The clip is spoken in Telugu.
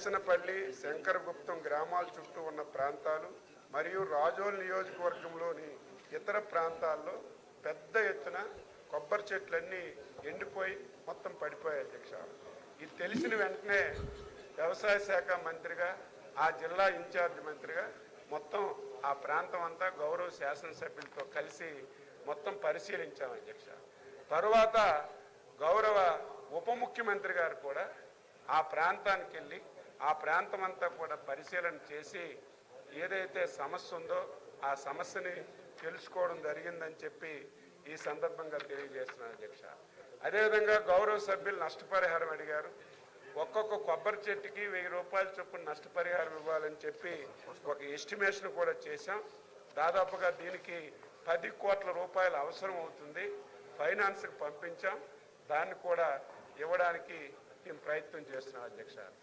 కేసనపల్లి, శంకరగుప్తం గ్రామాల చుట్టూ ఉన్న ప్రాంతాలు మరియు రాజోల్ నియోజకవర్గంలోని ఇతర ప్రాంతాల్లో పెద్ద ఎత్తున కొబ్బరి చెట్లన్నీ ఎండిపోయి మొత్తం పడిపోయాయి అధ్యక్ష. ఇది తెలిసిన వెంటనే వ్యవసాయ శాఖ మంత్రిగా, ఆ జిల్లా ఇన్ఛార్జ్ మంత్రిగా మొత్తం ఆ ప్రాంతం అంతా గౌరవ శాసనసభ్యులతో కలిసి మొత్తం పరిశీలించాం అధ్యక్ష. తరువాత గౌరవ ఉప ముఖ్యమంత్రి గారు కూడా ఆ ప్రాంతానికి వెళ్ళి ఆ ప్రాంతం అంతా కూడా పరిశీలన చేసి ఏదైతే సమస్య ఉందో ఆ సమస్యని తెలుసుకోవడం జరిగిందని చెప్పి ఈ సందర్భంగా తెలియజేస్తున్నాను అధ్యక్ష. అదేవిధంగా గౌరవ సభ్యులు నష్టపరిహారం అడిగారు. ఒక్కొక్క కొబ్బరి చెట్టుకి 1000 రూపాయల చొప్పున నష్టపరిహారం ఇవ్వాలని చెప్పి ఒక ఎస్టిమేషన్ కూడా చేశాం. దాదాపుగా దీనికి 10 కోట్ల రూపాయలు అవసరం అవుతుంది. ఫైనాన్స్కి పంపించాం. దాన్ని కూడా ఇవ్వడానికి మేము ప్రయత్నం చేస్తున్నాం అధ్యక్ష.